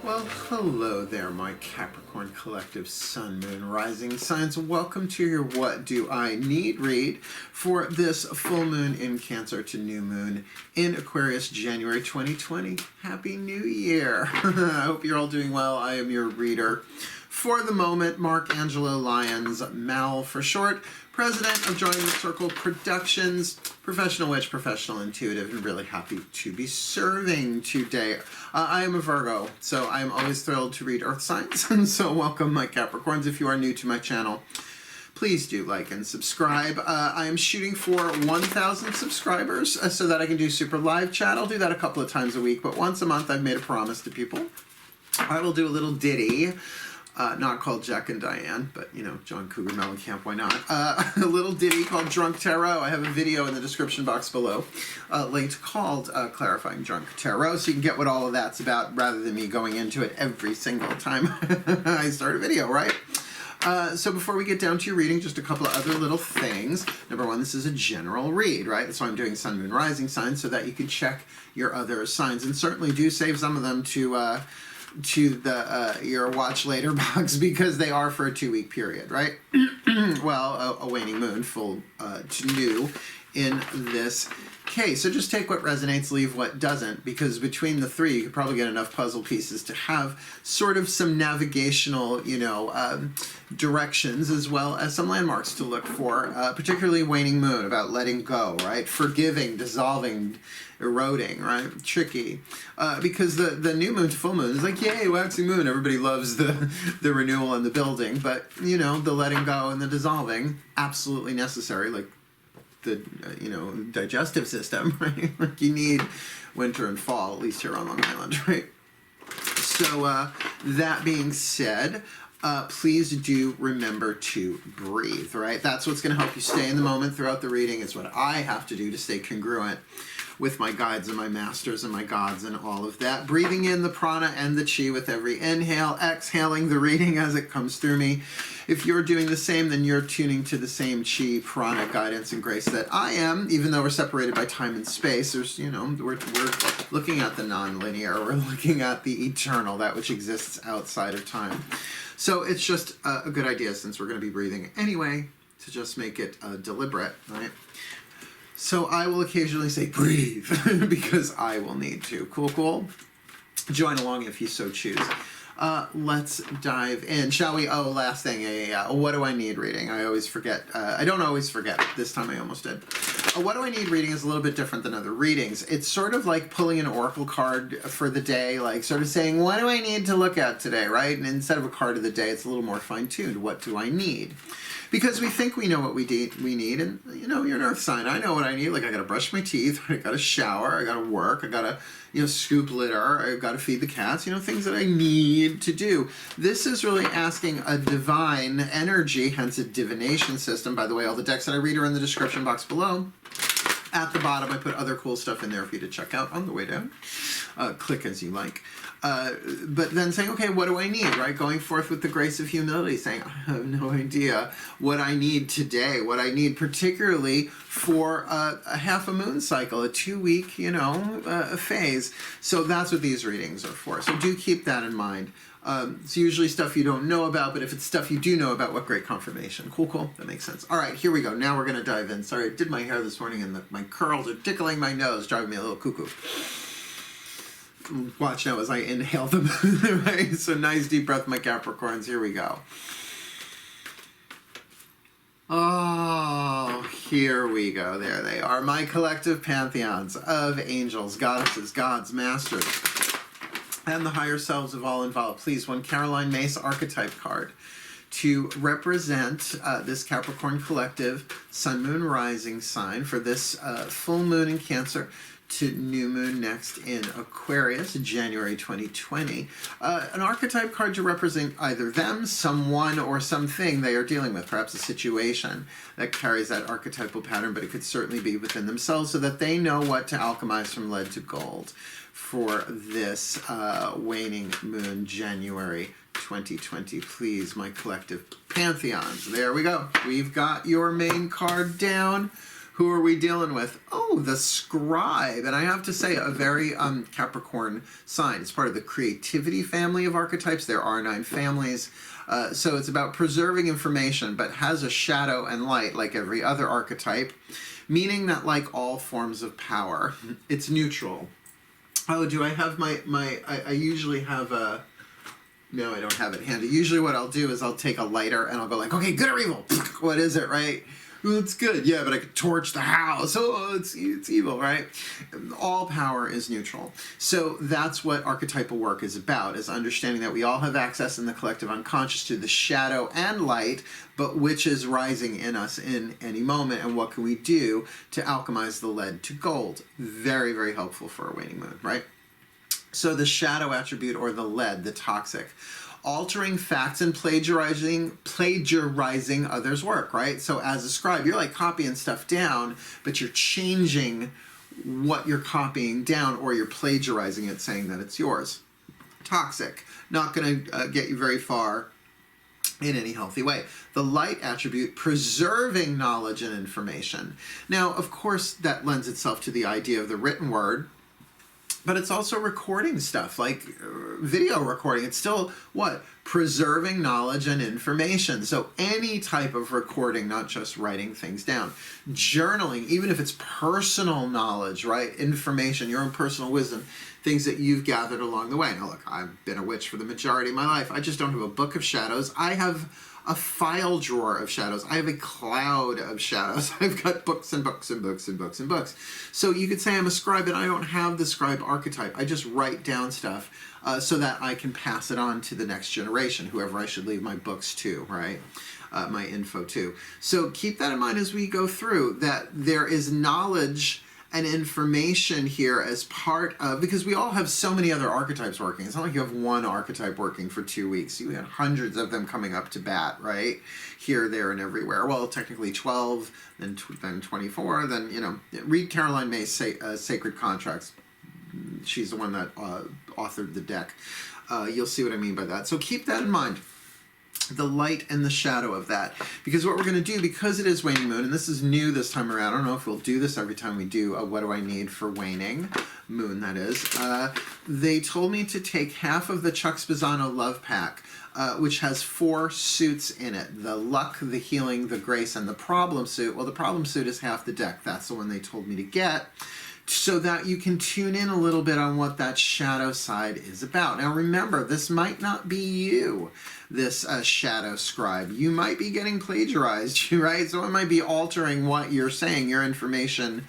Well, hello there, my Capricorn Collective Sun, Moon, Rising signs. Welcome to your What Do I Need read for this full moon in Cancer to new moon in Aquarius, January 2020. Happy New Year. I hope you're all doing well. I am your reader. For the moment, Mark Angelo Lyons, Mal for short, president of DrawingTheCircle Productions, professional witch, professional intuitive, and really happy to be serving today. I am a Virgo, so I am always thrilled to read earth signs, and so welcome my Capricorns. If you are new to my channel, please do like and subscribe. I am shooting for 1,000 subscribers so that I can do super live chat. I'll do that a couple of times a week, but once a month I've made a promise to people. I will do a little ditty. Not called Jack and Diane, but, you know, John Cougar Mellencamp, why not? A little ditty called Drunk Tarot. I have a video in the description box below, linked called Clarifying Drunk Tarot, so you can get what all of that's about rather than me going into it every single time I start a video, right? So before we get down to your reading, just a couple of other little things. Number one, this is a general read, right? That's why I'm doing Sun, Moon, Rising signs, so that you can check your other signs, and certainly do save some of them to the your watch later box, because they are for a 2-week period, right? Well, a waning moon, full to new in this case. So just take what resonates, leave what doesn't, because between the three, you could probably get enough puzzle pieces to have sort of some navigational, you know, directions, as well as some landmarks to look for, particularly waning moon, about letting go, right? Forgiving, dissolving, eroding, right? Tricky. Because the new moon to full moon is like, yay, waxing moon. Everybody loves the renewal and the building, but, you know, the letting go and the dissolving, absolutely necessary, like the, you know, digestive system, right? Like you need winter and fall, at least here on Long Island, right? So that being said, please do remember to breathe, right? That's what's going to help you stay in the moment throughout the reading. It's what I have to do to stay congruent with my guides and my masters and my gods and all of that. Breathing in the prana and the chi with every inhale, exhaling the reading as it comes through me. If you're doing the same, then you're tuning to the same chi, prana, guidance, and grace that I am, even though we're separated by time and space. There's, you know, we're looking at the non-linear, we're looking at the eternal, that which exists outside of time. So it's just a good idea, since we're going to be breathing anyway, to just make it deliberate, right? So I will occasionally say breathe because I will need to. Cool, cool. Join along if you so choose. Let's dive in, shall we? Oh, last thing, what do I need reading? I always forget. I don't always forget. This time I almost did. What do I need reading is a little bit different than other readings. It's sort of like pulling an oracle card for the day, like sort of saying, what do I need to look at today, right? And instead of a card of the day, it's a little more fine-tuned. What do I need? Because we think we know what we need, and, you know, you're an earth sign. I know what I need. Like, I gotta brush my teeth, I gotta shower, I gotta work, I gotta, you know, scoop litter, I gotta feed the cats, you know, things that I need to do. This is really asking a divine energy, hence a divination system. By the way, all the decks that I read are in the description box below. At the bottom, I put other cool stuff in there for you to check out on the way down. Click as you like. But then saying, okay, what do I need, right? Going forth with the grace of humility, saying, I have no idea what I need today, what I need particularly for a half a moon cycle, a 2-week, you know, phase. So that's what these readings are for. So do keep that in mind. It's usually stuff you don't know about, but if it's stuff you do know about, what great confirmation. Cool, cool. That makes sense. All right, here we go. Now we're going to dive in. Sorry, I did my hair this morning, and my curls are tickling my nose, driving me a little cuckoo. Watch now as I inhale them. Right? So nice deep breath, my Capricorns. Here we go. Oh, here we go. There they are. My collective pantheons of angels, goddesses, gods, masters, and the higher selves of all involved. Please, one Caroline Mace archetype card to represent this Capricorn collective Sun, Moon, Rising sign for this full moon in Cancer to new moon next in Aquarius, January 2020. An archetype card to represent either them, someone, or something they are dealing with, perhaps a situation that carries that archetypal pattern, but it could certainly be within themselves, so that they know what to alchemize from lead to gold for this waning moon, January 2020. Please, my collective pantheons. There we go. We've got your main card down. Who are we dealing with? Oh, the scribe. And I have to say, a very Capricorn sign. It's part of the creativity family of archetypes. There are 9 families. So it's about preserving information, but has a shadow and light like every other archetype, meaning that like all forms of power, it's neutral. Oh, do I have I usually have a... No, I don't have it handy. Usually what I'll do is I'll take a lighter and I'll go like, okay, good or evil? What is it, right? Well, it's good. Yeah, but I could torch the house. Oh, it's evil, right? All power is neutral. So that's what archetypal work is about, is understanding that we all have access in the collective unconscious to the shadow and light, but which is rising in us in any moment, and what can we do to alchemize the lead to gold? Very, very helpful for a waning moon, right? So the shadow attribute, or the lead, the toxic, altering facts and plagiarizing others' work, right? So as a scribe, you're like copying stuff down, but you're changing what you're copying down, or you're plagiarizing it, saying that it's yours. Toxic, not going to get you very far in any healthy way. The light attribute, preserving knowledge and information. Now, of course, that lends itself to the idea of the written word, but it's also recording stuff, like video recording. It's still, what? Preserving knowledge and information. So any type of recording, not just writing things down. Journaling, even if it's personal knowledge, right? Information, your own personal wisdom, things that you've gathered along the way. Now look, I've been a witch for the majority of my life. I just don't have a book of shadows. I have a file drawer of shadows. I have a cloud of shadows. I've got books and books and books and books and books. So you could say I'm a scribe, and I don't have the scribe archetype. I just write down stuff so that I can pass it on to the next generation, whoever I should leave my books to, right? My info to. So keep that in mind as we go through, that there is knowledge and information here as part of, because we all have so many other archetypes working. It's not like you have one archetype working for 2 weeks. You have hundreds of them coming up to bat, right? Here, there, and everywhere. Well, technically 12, then 24, then, you know, read Caroline May's Sacred Contracts. She's the one that authored the deck. You'll see what I mean by that. So keep that in mind. The light and the shadow of that, because what we're going to do, because it is waning moon, and this is new this time around, I don't know if we'll do this every time we do what do I need for waning moon, that is, they told me to take half of the Chuck Spezzano Love Pack, which has 4 suits in it: the luck, the healing, the grace, and the problem suit. Well, the problem suit is half the deck. That's the one they told me to get, so that you can tune in a little bit on what that shadow side is about. Now remember, this might not be you, this shadow scribe. You might be getting plagiarized, right? So it might be altering what you're saying, your information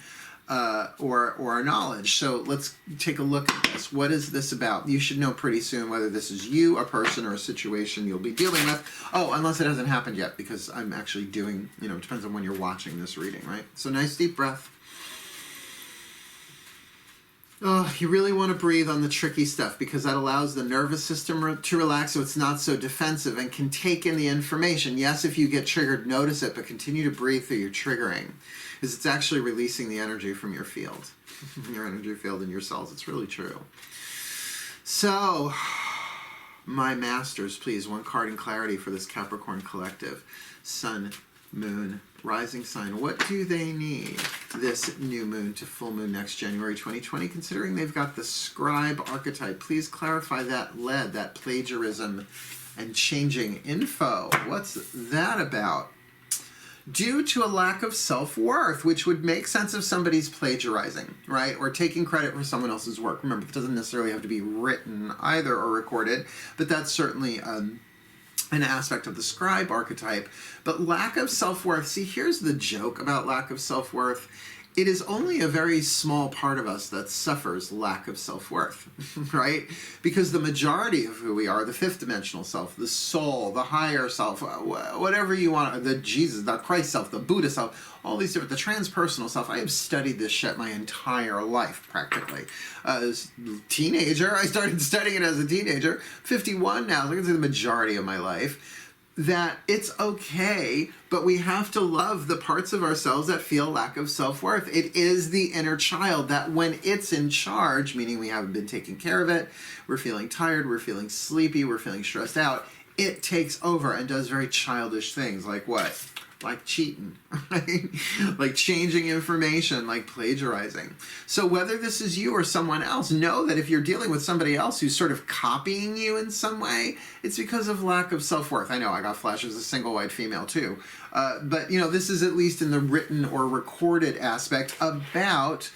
or knowledge. So let's take a look at this. What is this about? You should know pretty soon whether this is you, a person, or a situation you'll be dealing with. Oh, unless it hasn't happened yet, because I'm actually doing, you know, it depends on when you're watching this reading, right? So nice deep breath. Oh, you really want to breathe on the tricky stuff, because that allows the nervous system to relax, so it's not so defensive and can take in the information. Yes, if you get triggered, notice it, but continue to breathe through your triggering, because it's actually releasing the energy from your field, your energy field in your cells. It's really true. So, my masters, please, one card in clarity for this Capricorn collective. Sun, Moon, rising sign. What do they need this new moon to full moon next January 2020, considering they've got the scribe archetype? Please clarify that lead, that plagiarism and changing info. What's that about? Due to a lack of self-worth, which would make sense if somebody's plagiarizing, right? Or taking credit for someone else's work. Remember, it doesn't necessarily have to be written either or recorded, but that's certainly an aspect of the scribe archetype. But lack of self-worth, see, here's the joke about lack of self-worth. It is only a very small part of us that suffers lack of self-worth, right? Because the majority of who we are, the fifth dimensional self, the soul, the higher self, whatever you want, the Jesus, the Christ self, the Buddha self, all these different, the transpersonal self. I have studied this shit my entire life, practically. As a teenager, I started studying it as a teenager. 51 now, look at the majority of my life. That it's okay, but we have to love the parts of ourselves that feel lack of self-worth. It is the inner child that when it's in charge, meaning we haven't been taking care of it, we're feeling tired, we're feeling sleepy, we're feeling stressed out, it takes over and does very childish things like what? like cheating, right? Like changing information, like plagiarizing. So whether this is you or someone else, know that if you're dealing with somebody else who's sort of copying you in some way, it's because of lack of self-worth. I know I got flashed as a single white female too. But, you know, this is at least in the written or recorded aspect about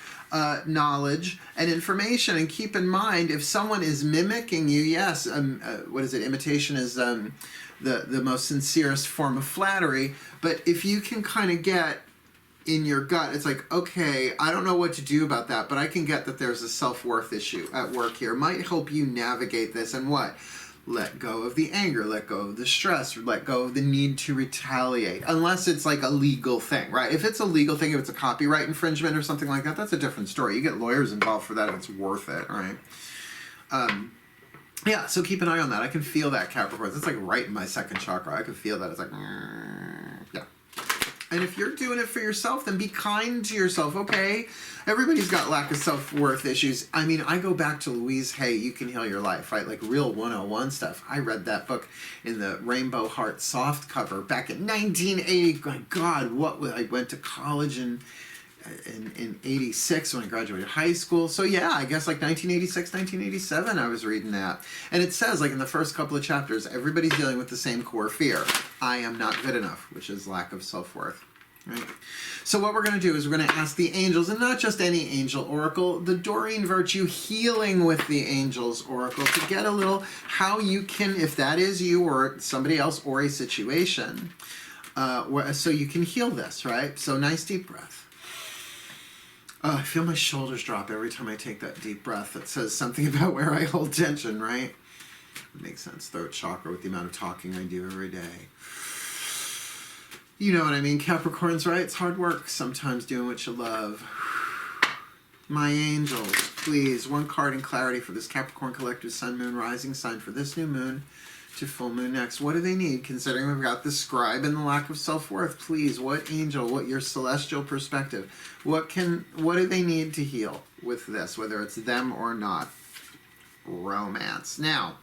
knowledge and information. And keep in mind, if someone is mimicking you, yes, what is it? Imitation is the most sincerest form of flattery. But if you can kind of get in your gut, it's like, okay, I don't know what to do about that, but I can get that there's a self-worth issue at work here. It might help you navigate this and what? Let go of the anger, let go of the stress, let go of the need to retaliate, unless it's like a legal thing, right? If it's a legal thing, if it's a copyright infringement or something like that, that's a different story. You get lawyers involved for that if it's worth it, right? Yeah, so keep an eye on that. I can feel that, Capricorn. It's like right in my second chakra. I can feel that. It's like, yeah. And if you're doing it for yourself, then be kind to yourself, okay? Everybody's got lack of self-worth issues. I mean, I go back to Louise Hay, You Can Heal Your Life, right? Like real 101 stuff. I read that book in the Rainbow Heart softcover back in 1980. My God, I went to college in 86 when I graduated high school. So yeah, I guess like 1986, 1987, I was reading that. And it says, like in the first couple of chapters, everybody's dealing with the same core fear. I am not good enough, which is lack of self-worth. Right? So what we're going to do is we're going to ask the angels, and not just any angel oracle, the Doreen Virtue Healing with the Angels oracle, to get a little how you can, if that is you or somebody else or a situation, so you can heal this, right? So nice deep breath. I feel my shoulders drop every time I take that deep breath. That says something about where I hold tension, right? It makes sense. Throat chakra with the amount of talking I do every day. You know what I mean, Capricorns, right? It's hard work sometimes doing what you love. My angels, please, one card in clarity for this Capricorn collective sun, moon, rising sign for this new moon to full moon next. What do they need, considering we've got the scribe and the lack of self-worth? Please, what angel, what your celestial perspective, what do they need to heal with this, whether it's them or not? Romance. Now,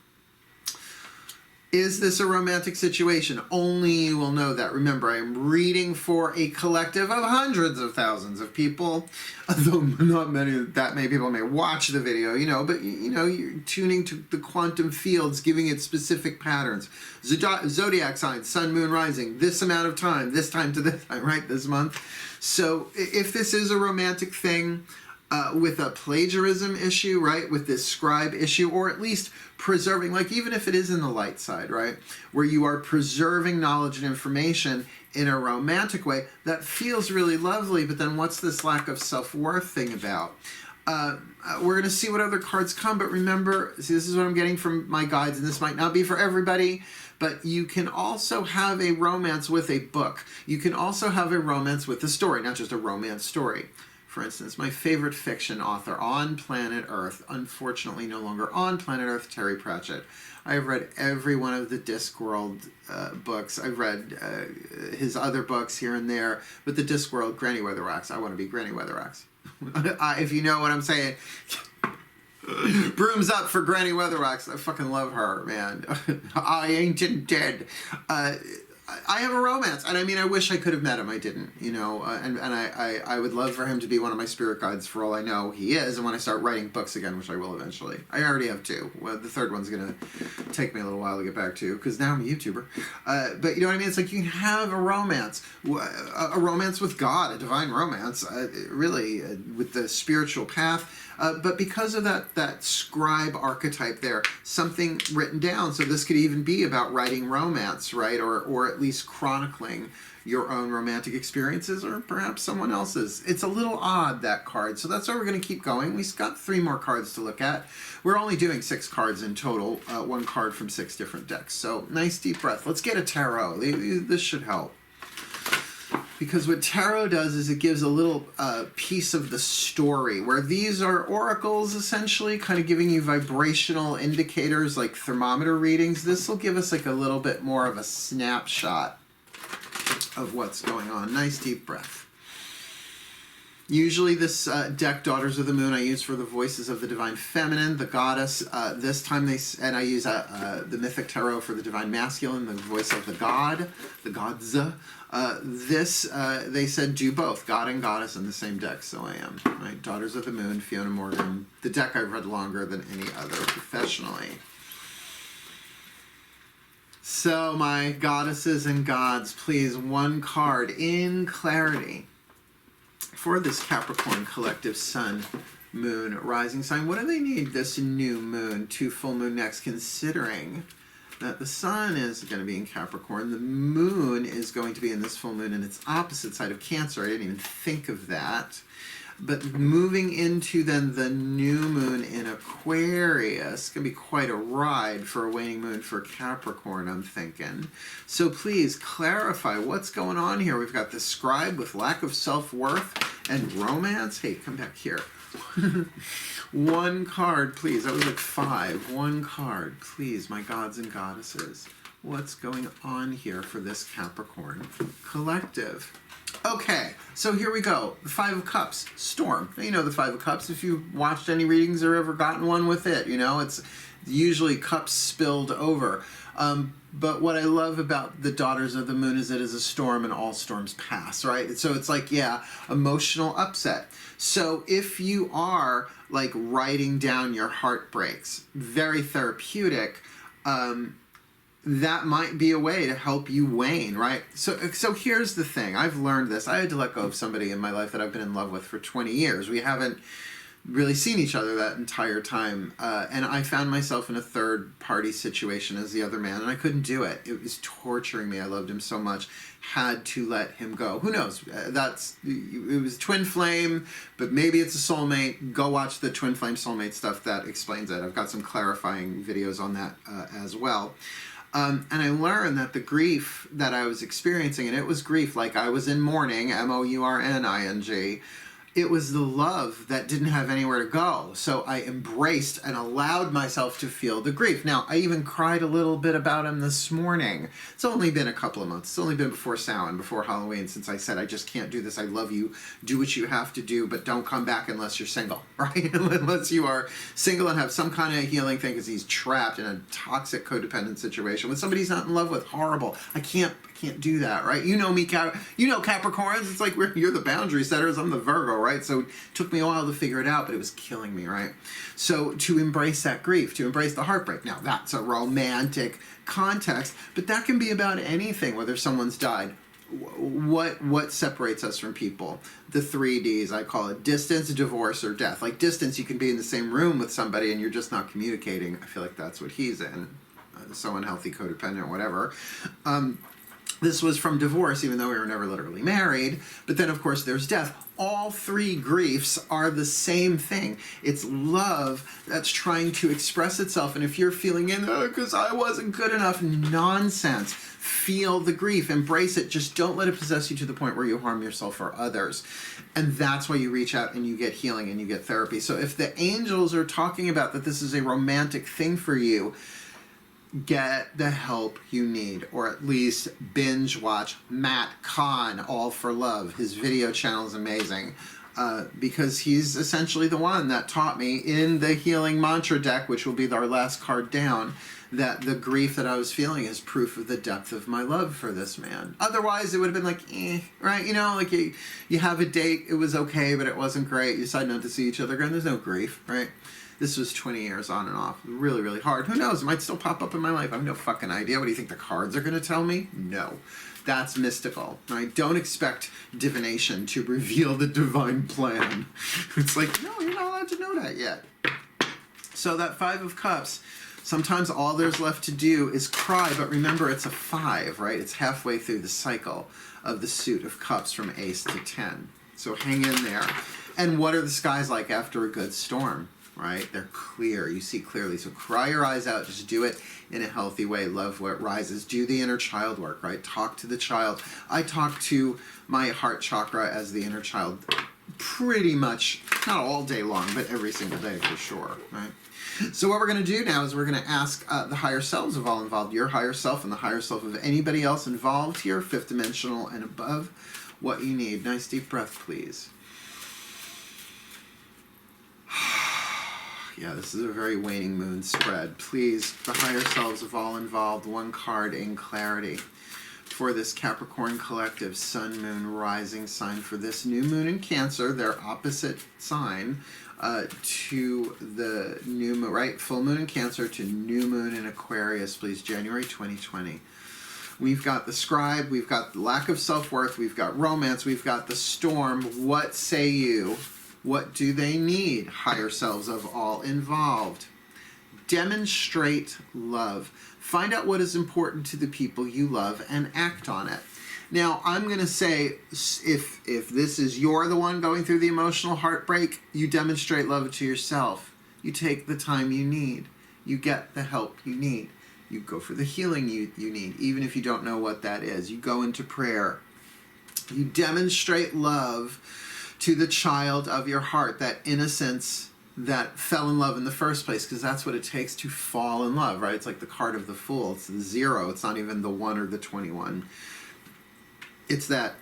is this a romantic situation? Only you will know that. Remember, I am reading for a collective of hundreds of thousands of people, although not that many people may watch the video, you know, but, you know, you're tuning to the quantum fields, giving it specific patterns. Zodiac signs, sun, moon, rising, this amount of time, this time to this time, right, this month. So if this is a romantic thing, with a plagiarism issue, right, with this scribe issue, or at least preserving, like even if it is in the light side, right, where you are preserving knowledge and information in a romantic way, that feels really lovely, but then what's this lack of self-worth thing about? We're going to see what other cards come, but remember, see, this is what I'm getting from my guides, and this might not be for everybody, but you can also have a romance with a book. You can also have a romance with a story, not just a romance story. For instance, my favorite fiction author on planet Earth, unfortunately no longer on planet Earth, Terry Pratchett. I've read every one of the Discworld books. I've read his other books here and there, but the Discworld, Granny Weatherwax. I want to be Granny Weatherwax. If you know what I'm saying. Brooms up for Granny Weatherwax. I fucking love her, man. I ain't dead. I have a romance, and I mean, I wish I could have met him. I didn't, you know, and I would love for him to be one of my spirit guides for all I know he is, and when I start writing books again, which I will eventually. I already have two. Well, the third one's going to take me a little while to get back to, because now I'm a YouTuber. But you know what I mean? It's like you can have a romance with God, a divine romance, really, with the spiritual path. But because of that scribe archetype there, something written down, so this could even be about writing romance, right? Or at least chronicling your own romantic experiences, or perhaps someone else's. It's a little odd, that card. So that's why we're going to keep going. We've got 3 more cards to look at. We're only doing 6 cards in total, 1 card from 6 different decks. So nice deep breath. Let's get a tarot. This should help. Because what tarot does is it gives a little piece of the story, where these are oracles, essentially, kind of giving you vibrational indicators like thermometer readings. This will give us like a little bit more of a snapshot of what's going on. Nice deep breath. Usually this deck, Daughters of the Moon, I use for the voices of the Divine Feminine, the Goddess. This time and I use the Mythic Tarot for the Divine Masculine, the voice of the God, the Gods. They said do both, God and Goddess in the same deck, so I am. Right? Daughters of the Moon, Fiona Morgan, the deck I've read longer than any other professionally. So my goddesses and gods, please, one card in clarity for this Capricorn collective sun, moon, rising sign. What do they need this new moon to full moon next, considering that the sun is going to be in Capricorn, the moon is going to be in this full moon in its opposite side of Cancer. I didn't even think of that. But moving into then the new moon in Aquarius, it's going to be quite a ride for a waning moon for Capricorn, I'm thinking. So please clarify what's going on here. We've got the scribe with lack of self-worth and romance. Hey, come back here. One card, please. That was like 5. One card, please, my gods and goddesses. What's going on here for this Capricorn collective? Okay, so here we go. The 5 of Cups, storm. Now, you know the 5 of Cups. If you've watched any readings or ever gotten one with it, you know, it's usually cups spilled over. But what I love about the Daughters of the Moon is it is a storm and all storms pass, right? So it's like, yeah, emotional upset. So if you are like writing down your heartbreaks, very therapeutic, that might be a way to help you wane, right? So here's the thing. I've learned this. I had to let go of somebody in my life that I've been in love with for 20 years. We haven't really seen each other that entire time. And I found myself in a third-party situation as the other man, and I couldn't do it. It was torturing me. I loved him so much. Had to let him go. Who knows? It was twin flame, but maybe it's a soulmate. Go watch the twin flame soulmate stuff that explains it. I've got some clarifying videos on that as well. And I learned that the grief that I was experiencing, and it was grief like I was in mourning, mourning, it was the love that didn't have anywhere to go. So I embraced and allowed myself to feel the grief. Now, I even cried a little bit about him this morning. It's only been a couple of months. It's only been before Samhain, before Halloween, since I said, I just can't do this. I love you. Do what you have to do, but don't come back unless you're single, right? Unless you are single and have some kind of healing thing, because he's trapped in a toxic codependent situation with somebody he's not in love with. Horrible. I can't do that, right? You know me, you know Capricorns. It's like you're the boundary setters. I'm the Virgo, right? So it took me a while to figure it out, but it was killing me, right? So to embrace that grief, to embrace the heartbreak. Now that's a romantic context, but that can be about anything, whether someone's died. What separates us from people? The 3 Ds, I call it: distance, divorce, or death. Like distance, you can be in the same room with somebody and you're just not communicating. I feel like that's what he's in. So unhealthy, codependent, whatever. This was from divorce, even though we were never literally married. But then, of course, there's death. All 3 griefs are the same thing. It's love that's trying to express itself. And if you're feeling in, because I wasn't good enough, nonsense. Feel the grief. Embrace it. Just don't let it possess you to the point where you harm yourself or others. And that's why you reach out and you get healing and you get therapy. So if the angels are talking about that this is a romantic thing for you, get the help you need, or at least binge watch Matt Kahn, All for Love. His video channel is amazing because he's essentially the one that taught me in the Healing Mantra deck, which will be our last card down, that the grief that I was feeling is proof of the depth of my love for this man. Otherwise, it would have been like, right? You know, like you have a date, it was okay, but it wasn't great. You decide not to see each other again. There's no grief, right? This was 20 years on and off. Really, really hard. Who knows? It might still pop up in my life. I have no fucking idea. What do you think the cards are going to tell me? No. That's mystical, right? Don't expect divination to reveal the divine plan. It's like, no, you're not allowed to know that yet. So that 5 of Cups, sometimes all there's left to do is cry, but remember it's a 5, right? It's halfway through the cycle of the suit of cups from ace to 10. So hang in there. And what are the skies like after a good storm? Right? They're clear. You see clearly. So cry your eyes out. Just do it in a healthy way. Love what rises. Do the inner child work, right? Talk to the child. I talk to my heart chakra as the inner child pretty much, not all day long, but every single day for sure, right? So what we're going to do now is we're going to ask the higher selves of all involved, your higher self and the higher self of anybody else involved here, 5th dimensional and above, what you need. Nice deep breath, please. Yeah, this is a very waning moon spread. Please, the higher selves of all involved, one card in clarity for this Capricorn collective sun, moon, rising sign for this new moon in Cancer, their opposite sign to the new moon, right? Full moon in Cancer to new moon in Aquarius, please, January 2020. We've got the scribe, we've got the lack of self-worth, we've got romance, we've got the storm. What say you? What do they need? Higher selves of all involved. Demonstrate love. Find out what is important to the people you love and act on it. Now, I'm going to say, if this is you're the one going through the emotional heartbreak, you demonstrate love to yourself. You take the time you need. You get the help you need. You go for the healing you need, even if you don't know what that is. You go into prayer. You demonstrate love to the child of your heart, that innocence that fell in love in the first place, because that's what it takes to fall in love, right? It's like the card of the Fool. It's the 0. It's not even the 1 or the 21. It's that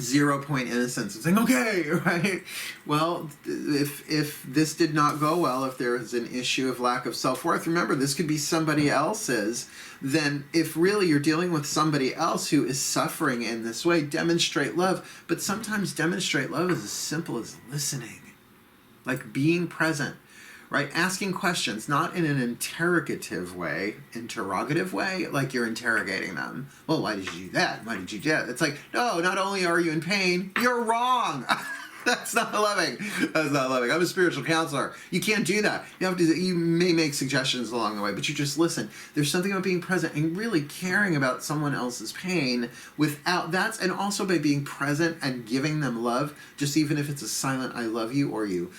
0 point innocence. It's like, okay, right? Well, if this did not go well, if there is an issue of lack of self-worth, remember, this could be somebody else's. Then if really you're dealing with somebody else who is suffering in this way, demonstrate love. But sometimes demonstrate love is as simple as listening, like being present, right? Asking questions, not in an interrogative way, like you're interrogating them. Well, why did you do that? Why did you do that? It's like, no, not only are you in pain, you're wrong. That's not loving. That's not loving. I'm a spiritual counselor. You can't do that. You have to. You may make suggestions along the way, but you just listen. There's something about being present and really caring about someone else's pain without that, and also by being present and giving them love, just even if it's a silent "I love you" or you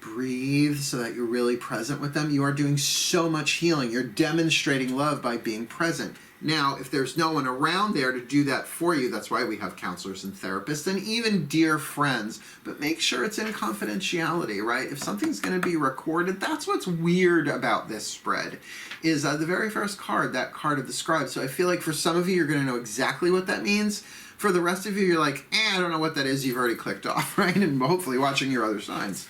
breathe so that you're really present with them. You are doing so much healing. You're demonstrating love by being present. Now, if there's no one around there to do that for you, that's why we have counselors and therapists and even dear friends. But make sure it's in confidentiality, right? If something's going to be recorded, that's what's weird about this spread, is the very first card, that card of the scribe. So I feel like for some of you, you're going to know exactly what that means. For the rest of you, you're like, I don't know what that is. You've already clicked off, right? And hopefully watching your other signs.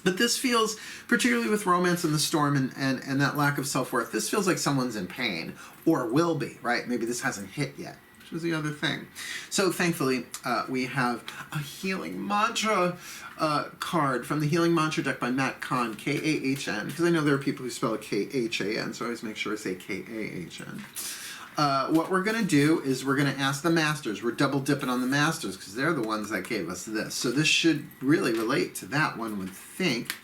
But this feels, particularly with romance and the storm and that lack of self-worth, this feels like someone's in pain, or will be, right? Maybe this hasn't hit yet, which is the other thing. So thankfully, we have a healing mantra card from the Healing Mantra deck by Matt Kahn, K-A-H-N, because I know there are people who spell it K-H-A-N, so I always make sure I say K-A-H-N. What we're going to do is we're going to ask the masters. We're double dipping on the masters because they're the ones that gave us this. So this should really relate to that, one would think.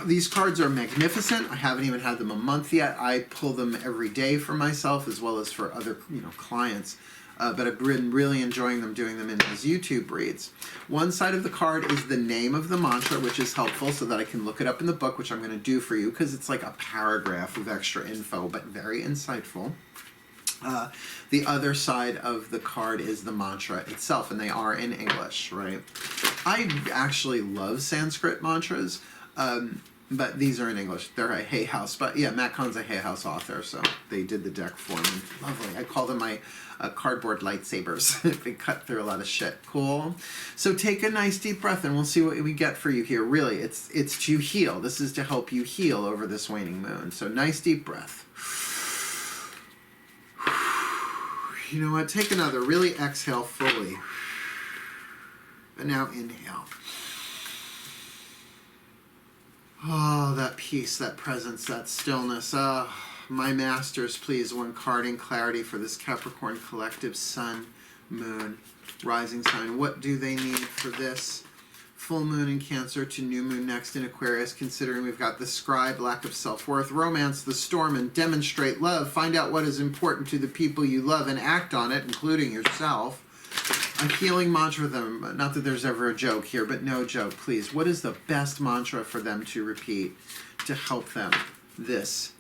These cards are magnificent. I haven't even had them a month yet. I pull them every day for myself as well as for other clients. But I've been really enjoying them, doing them in these YouTube reads. One side of the card is the name of the mantra, which is helpful so that I can look it up in the book, which I'm going to do for you because it's like a paragraph of extra info, but very insightful. The other side of the card is the mantra itself, and they are in English, right? I actually love Sanskrit mantras, but these are in English. They're a Hay House, but yeah, Matt Kahn's a Hay House author, so they did the deck for me. Lovely. I call them my cardboard lightsabers. They cut through a lot of shit. Cool. So take a nice deep breath, and we'll see what we get for you here. Really, it's to heal. This is to help you heal over this waning moon. So nice deep breath. You know what? Take another. Really exhale fully. And now inhale. Oh, that peace, that presence, that stillness. My masters, please, one card in clarity for this Capricorn collective sun, moon, rising sign. What do they need for this full moon in Cancer to new moon next in Aquarius, considering we've got the scribe, lack of self-worth, romance, the storm, and demonstrate love. Find out what is important to the people you love and act on it, including yourself. A healing mantra for them. Not that there's ever a joke here, but no joke, please. What is the best mantra for them to repeat to help them this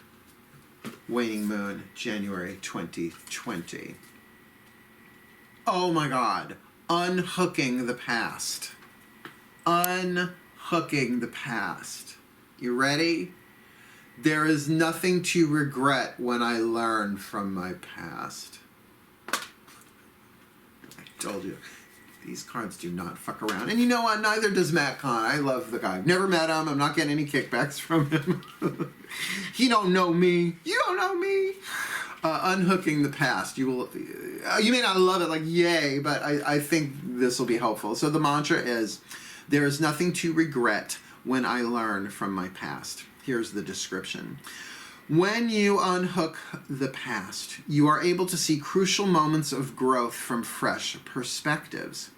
waning moon, January 2020? Oh my God. Unhooking the past. Unhooking the past. You ready? There is nothing to regret when I learn from my past. I told you. These cards do not fuck around. And you know what? Neither does Matt Kahn. I love the guy. I've never met him. I'm not getting any kickbacks from him. He don't know me. You don't know me. Unhooking the past. You may not love it like yay, but I think this will be helpful. So the mantra is, there is nothing to regret when I learn from my past. Here's the description. When you unhook the past, you are able to see crucial moments of growth from fresh perspectives.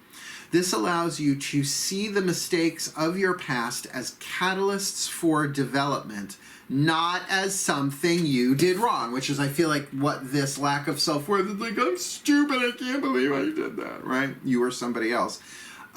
This allows you to see the mistakes of your past as catalysts for development, not as something you did wrong, which is, I feel like, what this lack of self-worth is like. I'm stupid, I can't believe I did that, right? You or somebody else.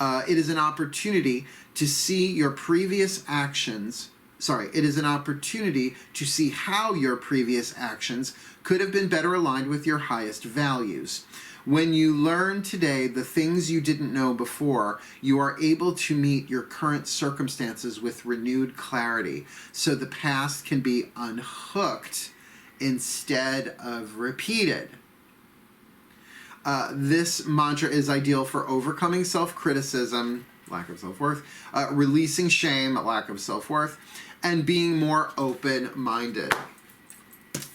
It is an opportunity to see your previous actions. It is an opportunity to see how your previous actions could have been better aligned with your highest values. When you learn today the things you didn't know before, you are able to meet your current circumstances with renewed clarity, so the past can be unhooked instead of repeated. This mantra is ideal for overcoming self-criticism, lack of self-worth, releasing shame, lack of self-worth, and being more open-minded.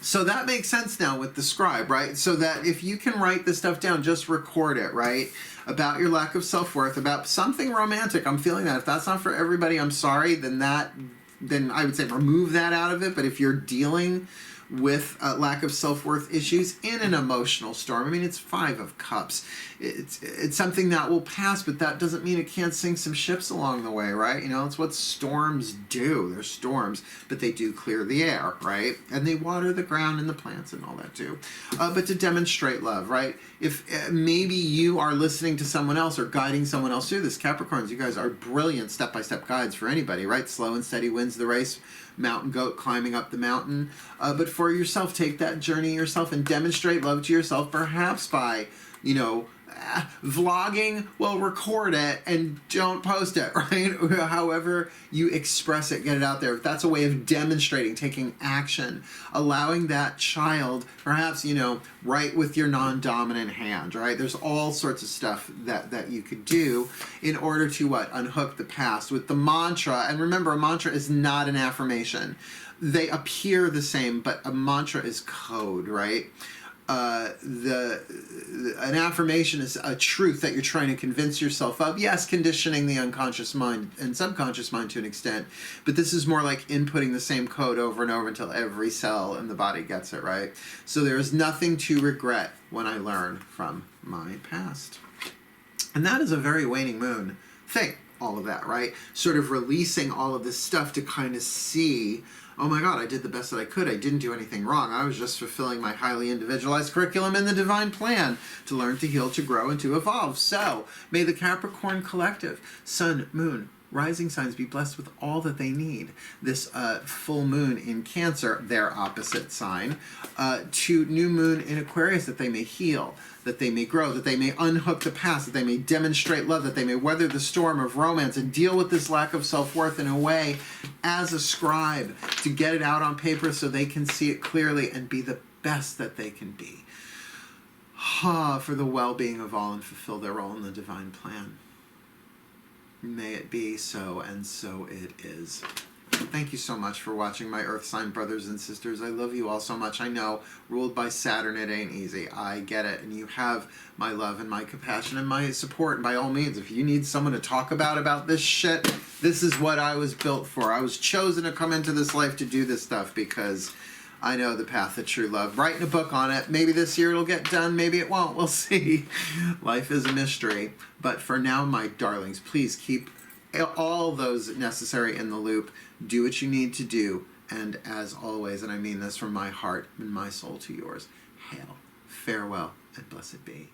So that makes sense now with the scribe, right? So that if you can write this stuff down, just record it, right? About your lack of self-worth, about something romantic. I'm feeling that. If that's not for everybody, I'm sorry. Then I would say remove that out of it. But if you're dealing with lack of self-worth issues in an emotional storm, I mean, it's 5 of Cups. It's something that will pass, but that doesn't mean it can't sink some ships along the way, right? You know, it's what storms do. They're storms, but they do clear the air, right? And they water the ground and the plants and all that too. But to demonstrate love, right? If maybe you are listening to someone else or guiding someone else through this, Capricorns, you guys are brilliant step-by-step guides for anybody, right? Slow and steady wins the race. Mountain goat climbing up the mountain. But for yourself, take that journey yourself and demonstrate love to yourself, perhaps by, vlogging. Well, record it and don't post it, right? However you express it, get it out there. That's a way of demonstrating, taking action, allowing that child, perhaps, write with your non-dominant hand, right? There's all sorts of stuff that you could do in order to what? Unhook the past with the mantra. And remember, a mantra is not an affirmation. They appear the same, but a mantra is code, right? An affirmation is a truth that you're trying to convince yourself of. Yes, conditioning the unconscious mind and subconscious mind to an extent, but this is more like inputting the same code over and over until every cell in the body gets it, right? So there is nothing to regret when I learn from my past. And that is a very waning moon thing, all of that, right? Sort of releasing all of this stuff to kind of see, oh my God, I did the best that I could. I didn't do anything wrong. I was just fulfilling my highly individualized curriculum in the divine plan to learn, to heal, to grow, and to evolve. So may the Capricorn collective, sun, moon, rising signs be blessed with all that they need. This full moon in Cancer, their opposite sign, to new moon in Aquarius, that they may heal, that they may grow, that they may unhook the past, that they may demonstrate love, that they may weather the storm of romance and deal with this lack of self-worth in a way as a scribe to get it out on paper so they can see it clearly and be the best that they can be. For the well-being of all and fulfill their role in the divine plan. May it be so, and so it is. Thank you so much for watching, my earth sign brothers and sisters. I love you all so much. I know, ruled by Saturn, it ain't easy. I get it. And you have my love and my compassion and my support. And by all means, if you need someone to talk about this shit, this is what I was built for. I was chosen to come into this life to do this stuff because I know the path of true love. Writing a book on it. Maybe this year it'll get done. Maybe it won't. We'll see. Life is a mystery. But for now, my darlings, please keep all those necessary in the loop. Do what you need to do. And as always, and I mean this from my heart and my soul to yours, hail, farewell, and blessed be.